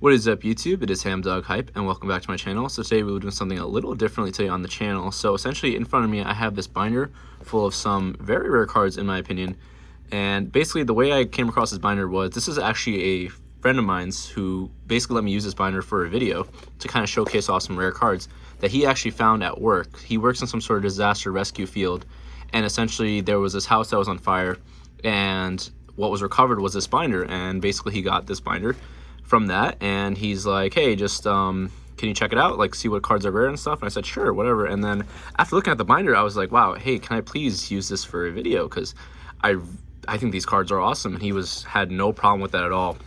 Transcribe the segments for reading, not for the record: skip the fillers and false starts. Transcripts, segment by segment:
What is up, YouTube? It is HamDawg Hype, and welcome back to my channel. So today we'll be doing something a little differently today on the channel. So essentially in front of me I have this binder full of some very rare cards in my opinion. And basically the way I came across this binder was, this is actually a friend of mine's who basically let me use this binder for a video to kind of showcase off some rare cards that he actually found at work. He works in some sort of disaster rescue field, and essentially there was this house that was on fire, and what was recovered was this binder, and basically he got this binder from that, and he's like, hey, just can you check it out, like see what cards are rare and stuff? And I said sure, whatever. And then after looking at the binder, I was like, wow, hey, can I please use this for a video, because I think these cards are awesome. And he had no problem with that at all.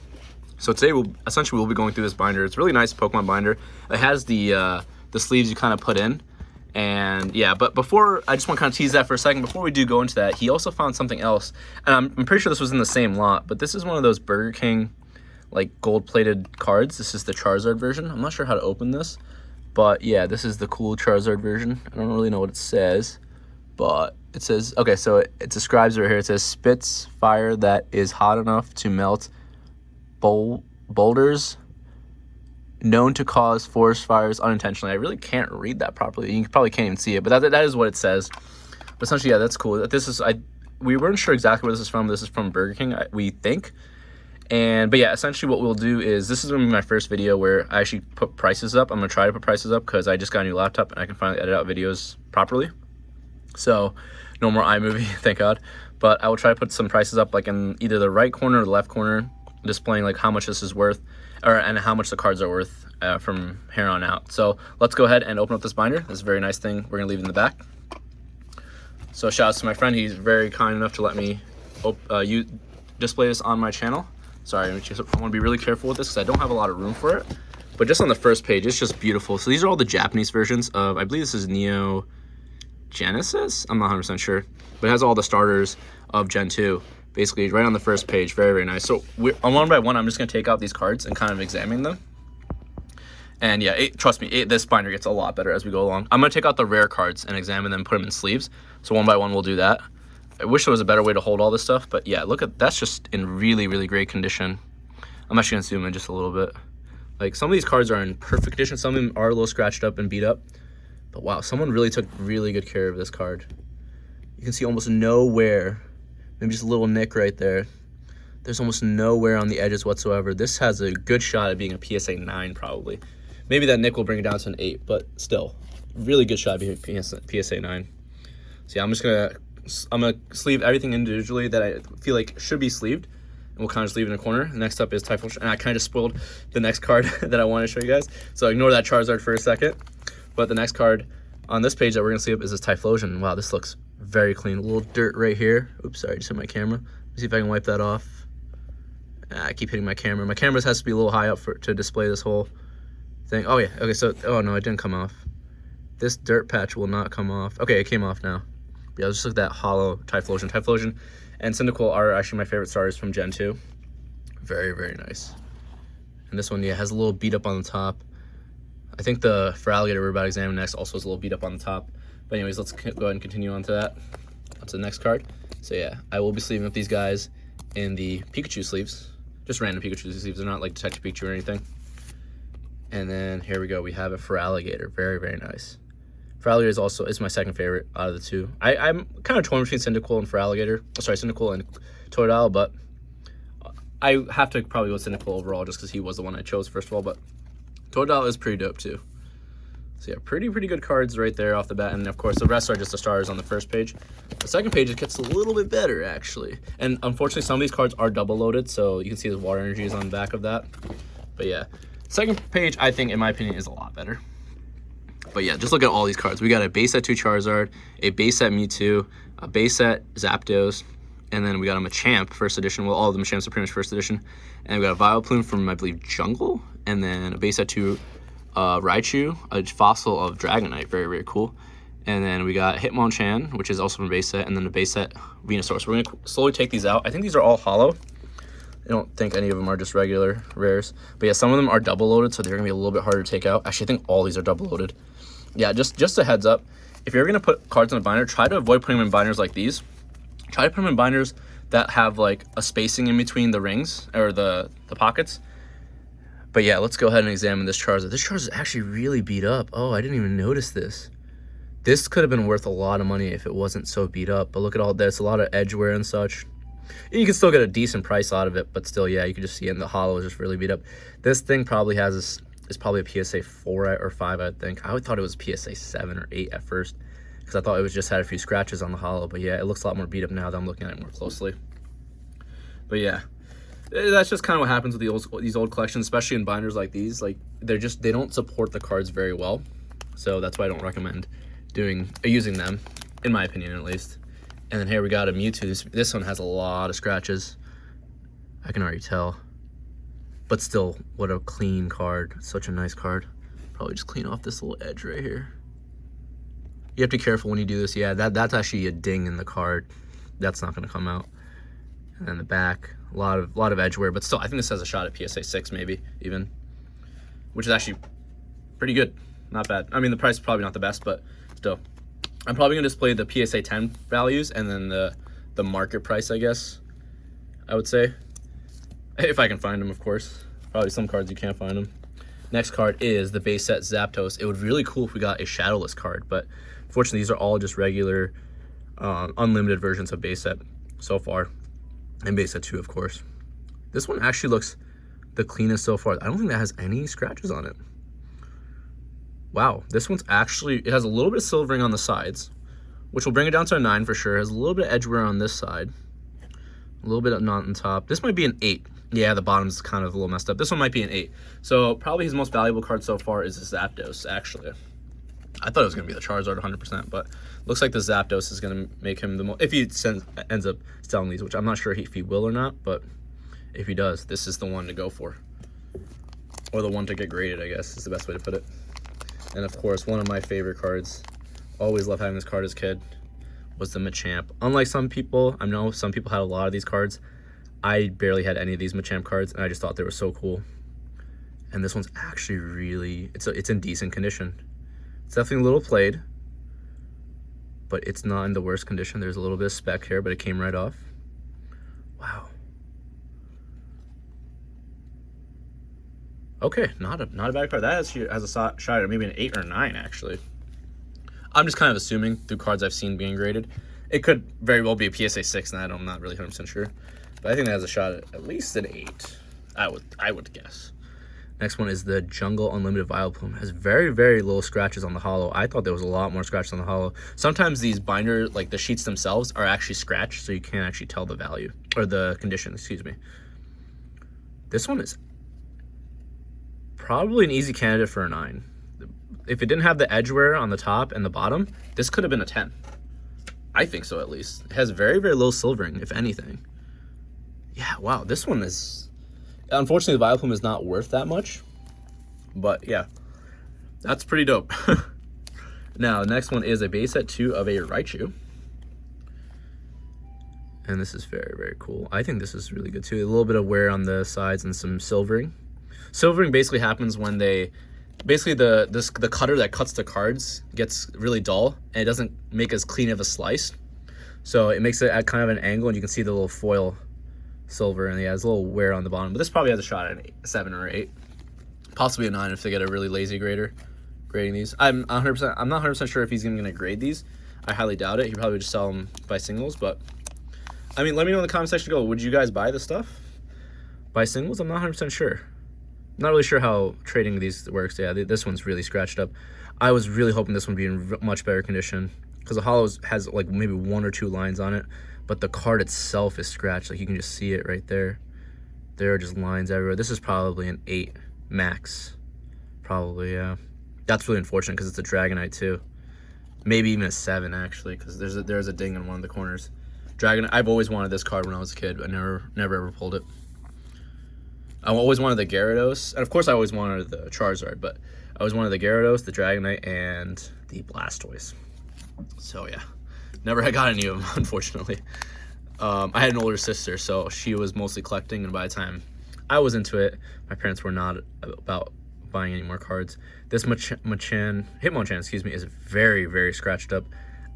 So today we'll be going through this binder. It's a really nice Pokemon binder. It has the sleeves you kind of put in, and yeah. But before, I just want to kind of tease that for a second. Before we do go into that, he also found something else, and I'm pretty sure this was in the same lot, but this is one of those Burger King like gold-plated cards. This is the Charizard version. I'm not sure how to open this, but yeah, this is the cool Charizard version. I don't really know what it says, but it says, okay, so it describes right here. It says spits fire that is hot enough to melt boulders, known to cause forest fires unintentionally. I really can't read that properly. You probably can't even see it, but that is what it says. But essentially, yeah, that's cool. This is, we weren't sure exactly where this is from. This is from Burger King, we think. But yeah, essentially what we'll do is, this is going to be my first video where I actually put prices up. I'm going to try to put prices up because I just got a new laptop and I can finally edit out videos properly. So no more iMovie, thank God. But I will try to put some prices up, like in either the right corner or the left corner, displaying like how much this is worth, and how much the cards are worth from here on out. So let's go ahead and open up this binder. This is a very nice thing. We're going to leave it in the back. So shout out to my friend. He's very kind enough to let me display this on my channel. Sorry, I want to be really careful with this because I don't have a lot of room for it. But just on the first page, it's just beautiful. So these are all the Japanese versions of, I believe this is Neo Genesis? I'm not 100% sure. But it has all the starters of Gen 2. Basically, right on the first page. Very, very nice. So on one by one, I'm just going to take out these cards and kind of examine them. And yeah, trust me, this binder gets a lot better as we go along. I'm going to take out the rare cards and examine them, put them in sleeves. So one by one, we'll do that. I wish there was a better way to hold all this stuff, but yeah, look at, that's just in really, really great condition. I'm actually gonna zoom in just a little bit. Like, some of these cards are in perfect condition. Some of them are a little scratched up and beat up, but wow, someone really took really good care of this card. You can see almost no wear, maybe just a little nick right there. There's almost no wear on the edges whatsoever. This has a good shot at being a PSA 9 probably. Maybe that nick will bring it down to an 8, but still, really good shot at being a PSA 9. So yeah, I'm gonna sleeve everything individually that I feel like should be sleeved, and we'll kind of just leave it in a corner. Next up is Typhlosion, and I kind of spoiled the next card that I want to show you guys, so ignore that Charizard for a second. But the next card on this page that we're gonna sleeve up is this Typhlosion. Wow, this looks very clean. A little dirt right here. Oops, sorry, I just hit my camera. Let's see if I can wipe that off. I keep hitting my camera. My camera has to be a little high up to display this whole thing. Oh yeah, okay, so, oh no, it didn't come off. This dirt patch will not come off. Okay, it came off now. Yeah, just look at that hollow Typhlosion. Typhlosion and Cyndaquil are actually my favorite starters from Gen 2. Very, very nice. And this one, yeah, has a little beat up on the top. I think the Feraligatr we're about to examine next also has a little beat up on the top. But anyways, let's go ahead and continue on to that. On to the next card. So yeah, I will be sleeving up these guys in the Pikachu sleeves. Just random Pikachu sleeves. They're not like Detective Pikachu or anything. And then here we go. We have a Feraligatr. Very, very nice. Feraligatr is my second favorite out of the two. I'm kind of torn between Cyndaquil and Feraligatr. Oh, sorry, Cyndaquil and Totodile, but I have to probably go with Cyndaquil overall just because he was the one I chose first of all. But Totodile is pretty dope too. So yeah, pretty good cards right there off the bat. And of course, the rest are just the starters on the first page. The second page, it gets a little bit better actually. And unfortunately, some of these cards are double loaded, so you can see the water energy is on the back of that. But yeah, second page, I think, in my opinion, is a lot better. But yeah, just look at all these cards. We got a base set 2 Charizard, a base set Mewtwo, a base set Zapdos, and then we got a Machamp first edition. Well, all of the Machamps are pretty much first edition. And we got a Vileplume from, I believe, Jungle, and then a base set 2 Raichu, a fossil of Dragonite, very, very cool. And then we got Hitmonchan, which is also from base set, and then the base set Venusaur. So we're going to slowly take these out. I think these are all hollow. I don't think any of them are just regular rares. But yeah, some of them are double loaded, so they're going to be a little bit harder to take out. Actually, I think all these are double loaded. Yeah, just a heads up. If you're going to put cards in a binder, try to avoid putting them in binders like these. Try to put them in binders that have like a spacing in between the rings or the pockets. But yeah, let's go ahead and examine this Charizard. This Charizard is actually really beat up. Oh, I didn't even notice this. This could have been worth a lot of money if it wasn't so beat up. But look at all this, a lot of edge wear and such. And you can still get a decent price out of it, but still, yeah, you can just see it in the hollow is just really beat up. This thing probably has is probably a PSA 4 or 5, I think. I thought it was PSA 7 or 8 at first, because I thought it was just had a few scratches on the hollow. But yeah, it looks a lot more beat up now that I'm looking at it more closely. But yeah, that's just kind of what happens with these old collections, especially in binders like these. Like they don't support the cards very well, so that's why I don't recommend using them, in my opinion at least. And then here we got a Mewtwo. This one has a lot of scratches. I can already tell. But still, what a clean card. Such a nice card. Probably just clean off this little edge right here. You have to be careful when you do this. Yeah, that's actually a ding in the card. That's not going to come out. And then the back, a lot of edge wear. But still, I think this has a shot at PSA 6 maybe, even. Which is actually pretty good. Not bad. I mean, the price is probably not the best, but still. I'm probably going to display the PSA 10 values and then the market price, I guess, I would say. If I can find them, of course. Probably some cards you can't find them. Next card is the base set Zapdos. It would be really cool if we got a shadowless card, but unfortunately these are all just regular unlimited versions of base set so far. And base set 2, of course. This one actually looks the cleanest so far. I don't think that has any scratches on it. Wow, this one's actually, it has a little bit of silvering on the sides, which will bring it down to a 9 for sure. It has a little bit of edge wear on this side. A little bit of knot on top. This might be an 8. Yeah, the bottom's kind of a little messed up. This one might be an 8. So probably his most valuable card so far is the Zapdos, actually. I thought it was going to be the Charizard 100%, but looks like the Zapdos is going to make him the most, if he ends up selling these, which I'm not sure if he will or not, but if he does, this is the one to go for. Or the one to get graded, I guess, is the best way to put it. And of course, one of my favorite cards, always loved having this card as a kid, was the Machamp. Unlike some people, I know some people had a lot of these cards. I barely had any of these Machamp cards, and I just thought they were so cool. And this one's actually really, it's in decent condition. It's definitely a little played, but it's not in the worst condition. There's a little bit of speck here, but it came right off. Wow. Okay, not a bad card. That actually has a shot at maybe an 8 or 9, actually. I'm just kind of assuming through cards I've seen being graded. It could very well be a PSA 6, and I'm not really 100% sure. But I think that has a shot at least an 8. I would guess. Next one is the Jungle Unlimited Vileplume. It has very, very little scratches on the hollow. I thought there was a lot more scratches on the hollow. Sometimes these binder, like the sheets themselves, are actually scratched, so you can't actually tell the value, or the condition, excuse me. This one is probably an easy candidate for a 9. If it didn't have the edge wear on the top and the bottom, this could have been a 10. I think so, at least. It has very, very low silvering, if anything. Yeah, wow, this one is... Unfortunately, the Vileplume is not worth that much. But, yeah, that's pretty dope. Now, the next one is a base set 2 of a Raichu. And this is very, very cool. I think this is really good, too. A little bit of wear on the sides and some silvering. Silvering basically happens when they... Basically, the cutter that cuts the cards gets really dull, and it doesn't make as clean of a slice. So it makes it at kind of an angle, and you can see the little foil silver, and it has a little wear on the bottom. But this probably has a shot at a 7 or 8. Possibly a 9 if they get a really lazy grader grading these. I'm not 100% sure if he's even going to grade these. I highly doubt it. He probably would just sell them by singles, but... I mean, let me know in the comment section below. Would you guys buy this stuff? By singles? I'm not 100% sure. Not really sure how trading these works. Yeah, this one's really scratched up. I was really hoping this one would be in much better condition, because the hollow has like maybe 1 or 2 lines on it, but the card itself is scratched. Like you can just see it right there. There are just lines everywhere. This is probably an 8 max. Probably, yeah. That's really unfortunate because it's a Dragonite too. Maybe even a 7 actually, because there's a ding in one of the corners. Dragonite. I've always wanted this card when I was a kid, but never ever pulled it. I always wanted the Gyarados, and of course I always wanted the Charizard, but I always wanted the Gyarados, the Dragonite, and the Blastoise. So yeah, never had got any of them, unfortunately. I had an older sister, so she was mostly collecting, and by the time I was into it, my parents were not about buying any more cards. This Hitmonchan, excuse me, is very, very scratched up.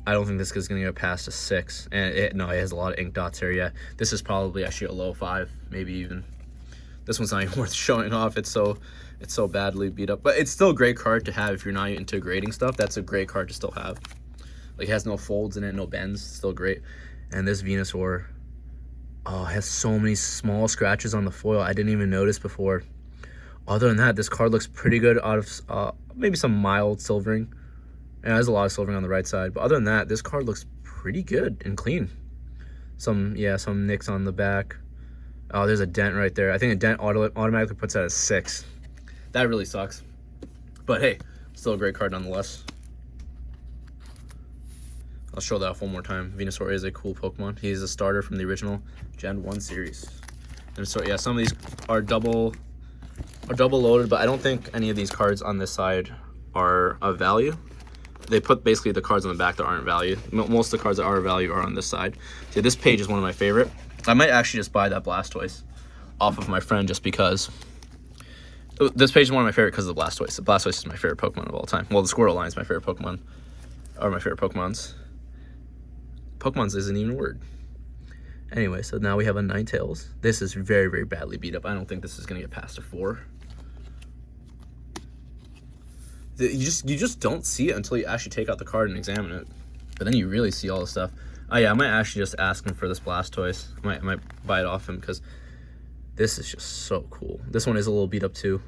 I don't think this is going to get past a 6, and it has a lot of ink dots here. Yeah, this is probably actually a low 5, maybe even. This one's not even worth showing off. It's so badly beat up. But it's still a great card to have if you're not into grading stuff. That's a great card to still have. Like, it has no folds in it, no bends. Still great. And this Venusaur, oh, it has so many small scratches on the foil I didn't even notice before. Other than that, this card looks pretty good out of maybe some mild silvering. And there's a lot of silvering on the right side. But other than that, this card looks pretty good and clean. Some nicks on the back. Oh, there's a dent right there. I think a dent automatically puts that at 6. That really sucks. But hey, still a great card nonetheless. I'll show that off one more time. Venusaur is a cool Pokemon. He's a starter from the original Gen 1 series. And so yeah, some of these are double loaded, but I don't think any of these cards on this side are of value. They put basically the cards on the back that aren't value. Most of the cards that are of value are on this side. See, this page is one of my favorite. I might actually just buy that Blastoise off of my friend just because. This page is one of my favorite because of the Blastoise. The Blastoise is my favorite Pokemon of all time. Well, the Squirtle line is my favorite Pokemon. Or my favorite Pokemons. Pokemons isn't even a word. Anyway, so now we have a Ninetales. This is very, very badly beat up. I don't think this is going to get past a 4. You just don't see it until you actually take out the card and examine it. But then you really see all the stuff. Oh yeah, I might actually just ask him for this Blastoise. I might buy it off him because this is just so cool. This one is a little beat up too.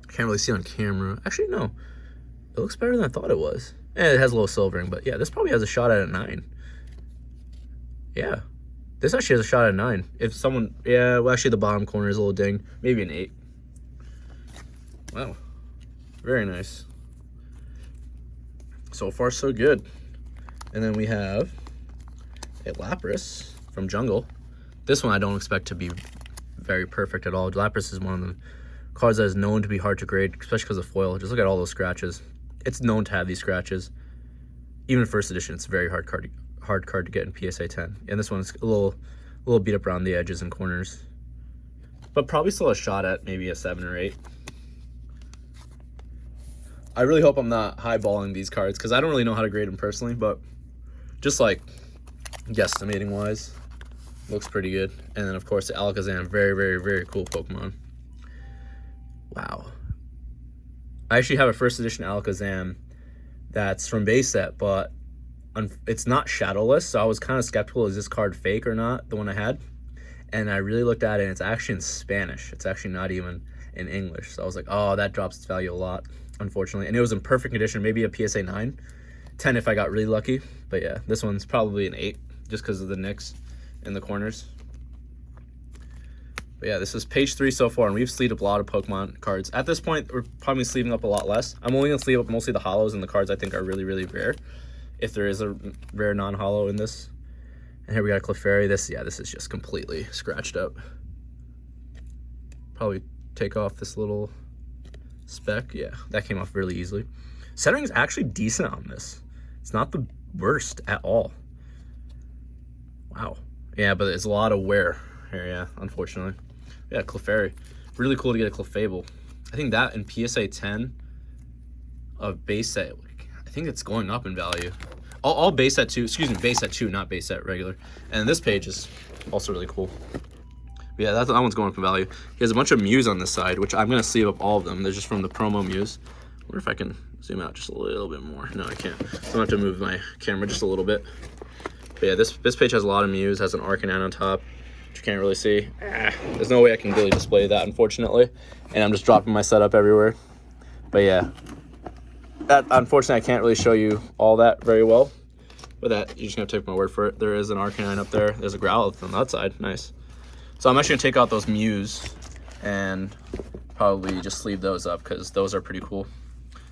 Can't really see on camera. Actually, no. It looks better than I thought it was. It has a little silvering, but yeah, this probably has a shot at a 9. Yeah. This actually has a shot at a 9. If someone, yeah, well, actually the bottom corner is a little dinged. Maybe an 8. Wow. Very nice. So far, so good. And then we have a Lapras from Jungle. This one I don't expect to be very perfect at all. Lapras is one of the cards that is known to be hard to grade, especially because of foil. Just look at all those scratches. It's known to have these scratches. Even in first edition, it's a very hard card to get in PSA 10. And this one's a little beat up around the edges and corners. But probably still a shot at maybe a 7 or 8. I really hope I'm not highballing these cards because I don't really know how to grade them personally, but just like guesstimating wise, looks pretty good. And then of course the Alakazam, very, very, very cool Pokemon. Wow. I actually have a first edition Alakazam that's from base set, but it's not shadowless, so I was kind of skeptical, is this card fake or not, the one I had? And I really looked at it, and it's actually in Spanish. It's actually not even in English. So I was like, oh, that drops its value a lot, unfortunately. And it was in perfect condition, maybe a PSA 9. 10 if I got really lucky. But yeah, this one's probably an 8, just because of the nicks in the corners. But yeah, this is page 3 so far, and we've sleeved up a lot of Pokemon cards. At this point, we're probably sleeving up a lot less. I'm only going to sleeve up mostly the hollows and the cards I think are really, really rare, if there is a rare non-hollow in this. And here we got a Clefairy. This is just completely scratched up. Probably take off this little speck. Yeah, that came off really easily. Centering is actually decent on this. It's not the worst at all. Wow. Yeah, but it's a lot of wear here, yeah, unfortunately. Yeah, Clefairy. Really cool to get a Clefable. I think that in PSA 10 of base set, I think it's going up in value. All base set 2, excuse me, base set 2, not base set regular. And this page is also really cool. But yeah, that one's going up in value. He has a bunch of Mews on this side, which I'm going to sleeve up all of them. They're just from the promo Mews. I wonder if I can zoom out just a little bit more. No, I can't. So I'm going to have to move my camera just a little bit. But yeah, this page has a lot of Mews, has an Arcanine on top, which you can't really see. There's no way I can really display that, unfortunately. And I'm just dropping my setup everywhere. But yeah, that, unfortunately, I can't really show you all that very well. But that, you're just going to take my word for it. There is an Arcanine up there. There's a Growlithe on that side. Nice. So I'm actually going to take out those Mews and probably just sleeve those up because those are pretty cool.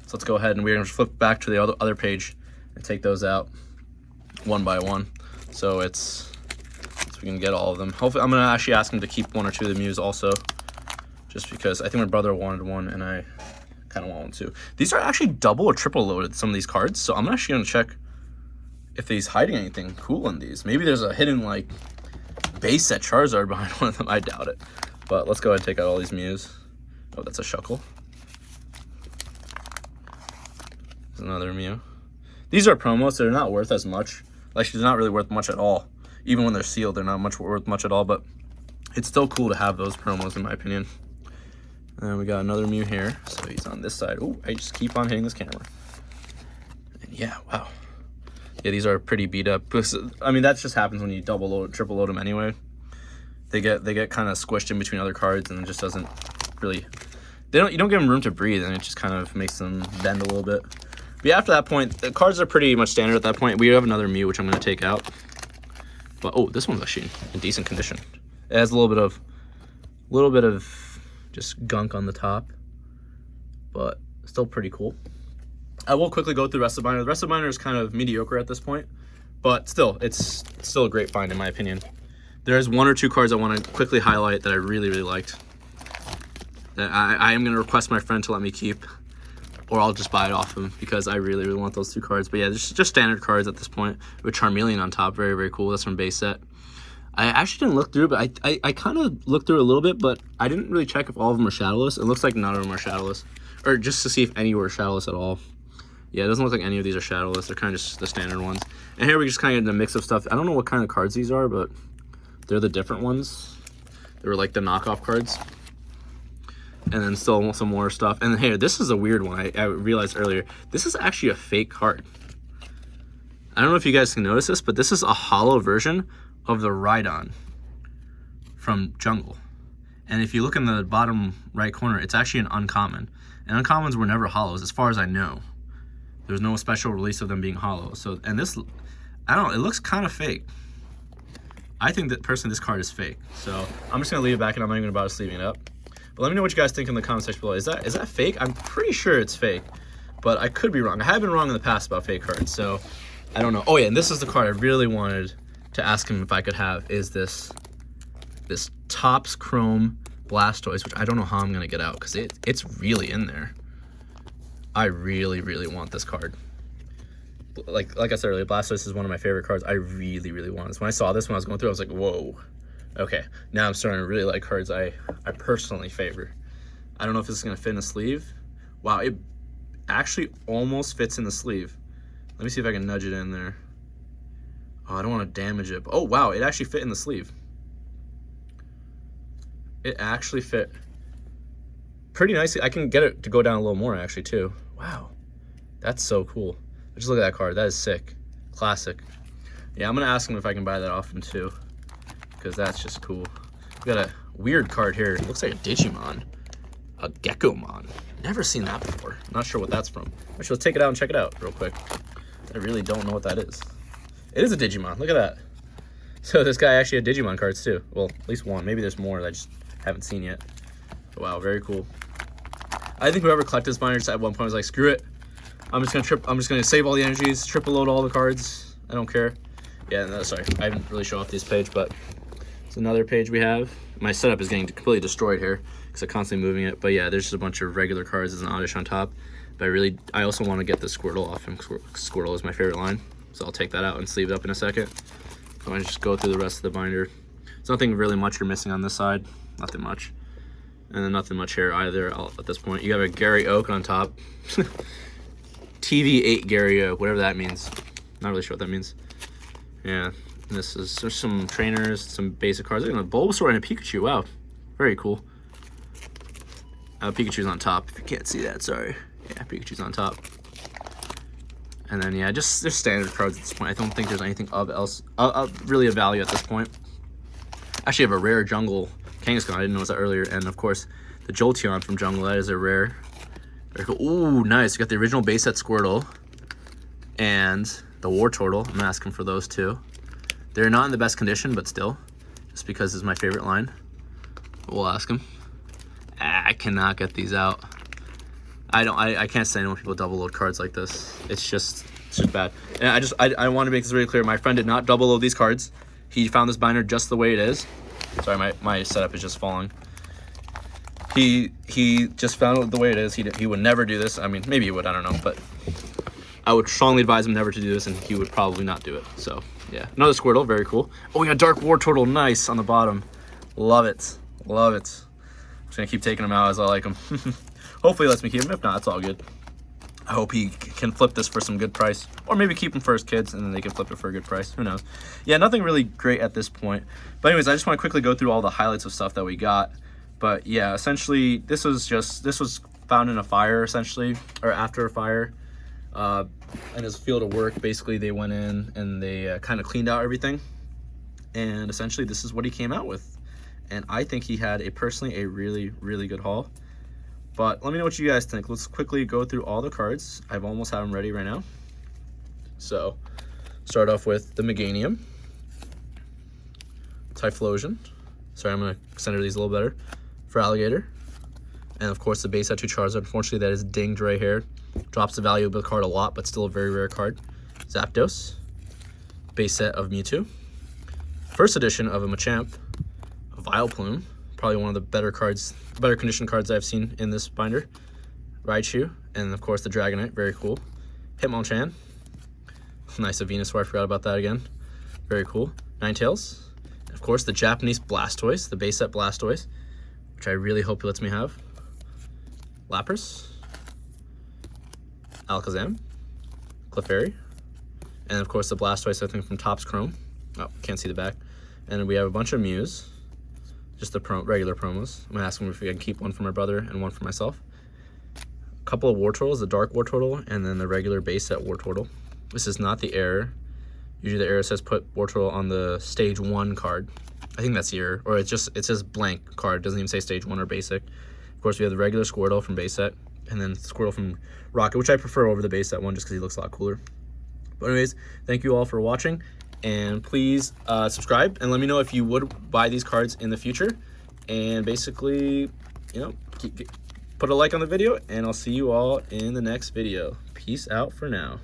So let's go ahead and we're going to flip back to the other page and take those out one by one. So we can get all of them. Hopefully, I'm going to actually ask him to keep 1 or 2 of the Mews also, just because I think my brother wanted one and I kind of want one too. These are actually double or triple loaded, some of these cards. So I'm actually going to check if he's hiding anything cool in these. Maybe there's a hidden like base set Charizard behind one of them. I doubt it. But let's go ahead and take out all these Mews. Oh, that's a Shuckle. There's another Mew. These are promos, so they're not worth as much. Like, they're not really worth much at all. Even when they're sealed, they're not worth much at all. But it's still cool to have those promos in my opinion. And we got another Mew here, so he's on this side. Oh, I just keep on hitting this camera. And yeah, wow. Yeah, these are pretty beat up. I mean, that just happens when you double load, triple load them anyway. They get kind of squished in between other cards, and it just doesn't really. You don't give them room to breathe, and it just kind of makes them bend a little bit. But yeah, after that point, the cards are pretty much standard at that point. We have another Mew, which I'm going to take out. But oh, this one's actually in decent condition. It has a little bit of just gunk on the top, but still pretty cool. I will quickly go through the rest of the binder. The rest of the binder is kind of mediocre at this point, but still, it's still a great find in my opinion. There's 1 or 2 cards I want to quickly highlight that I really, really liked. That I am going to request my friend to let me keep, or I'll just buy it off him because I really, really want those 2 cards. But yeah, just standard cards at this point with Charmeleon on top. Very, very cool. That's from base set. I actually didn't look through, but I kind of looked through a little bit, but I didn't really check if all of them are shadowless. It looks like none of them are shadowless, or just to see if any were shadowless at all. Yeah, it doesn't look like any of these are shadowless. They're kind of just the standard ones. And here we just kind of get a mix of stuff. I don't know what kind of cards these are, but they're the different ones. They were like the knockoff cards. And then still some more stuff. And here, this is a weird one. I realized earlier. This is actually a fake card. I don't know if you guys can notice this, but this is a hollow version of the Rhydon from Jungle. And if you look in the bottom right corner, it's actually an uncommon. And uncommons were never hollows, as far as I know. There's no special release of them being hollow. So, and this, I don't know, it looks kind of fake. I think that personally this card is fake. So I'm just gonna leave it back and I'm not even about to leaving it up. But let me know what you guys think in the comment section below. Is that fake? I'm pretty sure it's fake, but I could be wrong. I have been wrong in the past about fake cards, so I don't know. Oh yeah, and this is the card I really wanted to ask him if I could have, is this Topps Chrome Blastoise, which I don't know how I'm gonna get out because it's really in there. I really, really want this card. Like I said earlier, Blastoise is one of my favorite cards. I really, really want this. When I saw this when I was going through, I was like, whoa. Okay, now I'm starting to really like cards I personally favor. I don't know if this is gonna fit in the sleeve. Wow, it actually almost fits in the sleeve. Let me see if I can nudge it in there. Oh, I don't want to damage it. Oh, wow, it actually fit in the sleeve. It actually fit pretty nicely. I can get it to go down a little more, actually, too. Wow, that's so cool. Just look at that card. That is sick. Classic. Yeah, I'm going to ask him if I can buy that off him, too, because that's just cool. We got a weird card here. It looks like a Digimon. A Gekomon. Never seen that before. Not sure what that's from. Actually, let's take it out and check it out real quick. I really don't know what that is. It is a Digimon. Look at that. So this guy actually had Digimon cards too. Well, at least one. Maybe there's more that I just haven't seen yet. But wow, very cool. I think whoever collected this binder just at one point was like, screw it. I'm just gonna save all the energies, triple load all the cards. I don't care. Yeah, no, sorry. I didn't really show off this page, but it's another page we have. My setup is getting completely destroyed here because I'm constantly moving it. But yeah, there's just a bunch of regular cards. There's an Oddish on top. But I also want to get the Squirtle off him. Squirtle is my favorite line. So I'll take that out and sleeve it up in a second. So I'm going to just go through the rest of the binder. There's nothing really much you're missing on this side. Nothing much. And then nothing much here either at this point. You have a Gary Oak on top. TV8 Gary Oak, whatever that means. Not really sure what that means. Yeah. There's some trainers, some basic cards. Look at a Bulbasaur and a Pikachu. Wow. Very cool. Pikachu's on top. If you can't see that, sorry. Yeah, Pikachu's on top. And then, yeah, just there's standard cards at this point. I don't think there's anything really of value at this point. Actually, I have a rare Jungle Kangaskhan. I didn't notice that earlier. And, of course, the Jolteon from Jungle. That is a rare. Very cool. Ooh, nice. You got the original base set Squirtle and the Wartortle. I'm asking for those, too. They're not in the best condition, but still. Just because it's my favorite line. We'll ask him. I cannot get these out. I can't stand when people double load cards like this. It's just bad. And I want to make this really clear. My friend did not double load these cards. He found this binder just the way it is. Sorry, my setup is just falling. He just found it the way it is. He would never do this. I mean, maybe he would. I don't know, but I would strongly advise him never to do this, and he would probably not do it. So yeah, another Squirtle, very cool. Oh, we got Dark Wartortle, nice on the bottom. Love it, love it. Just gonna keep taking them out as I like them. Hopefully he lets me keep them. If not, it's all good. I hope he can flip this for some good price, or maybe keep him for his kids and then they can flip it for a good price. Who knows? Yeah, nothing really great at this point. But anyways, I just want to quickly go through all the highlights of stuff that we got. But yeah, essentially, this was found in a fire, essentially, or after a fire. In his field of work, basically, they went in and they kind of cleaned out everything. And essentially, this is what he came out with. And I think he had personally a really, really good haul. But let me know what you guys think. Let's quickly go through all the cards. I've almost had them ready right now. So, start off with the Meganium, Typhlosion. Sorry, I'm going to center these a little better. For Alligator. And of course, the base set 2 Charizard. Unfortunately, that is dinged right here. Drops the value of the card a lot, but still a very rare card. Zapdos. Base set of Mewtwo. First edition of a Machamp. A Vileplume. Probably one of the better cards, better conditioned cards I've seen in this binder. Raichu, and of course the Dragonite, very cool. Hitmonchan, nice. A Venusaur, I forgot about that again. Very cool. Ninetales, and of course the Japanese Blastoise, the base set Blastoise, which I really hope he lets me have. Lapras, Alakazam, Clefairy, and of course the Blastoise, I think from Topps Chrome. Oh, can't see the back. And we have a bunch of Mews. Just the regular promos. I'm gonna ask him if we can keep one for my brother and one for myself. A couple of Wartortles, the Dark Wartortle, and then the regular base set Wartortle. This is not the error. Usually the error says put Wartortle on the stage 1 card. I think that's the error, or it says blank card. It doesn't even say stage 1 or basic. Of course, we have the regular Squirtle from base set, and then Squirtle from Rocket, which I prefer over the base set one just because he looks a lot cooler. But anyways, thank you all for watching. And please subscribe and let me know if you would buy these cards in the future. And basically, you know, put a like on the video, and I'll see you all in the next video. Peace out for now.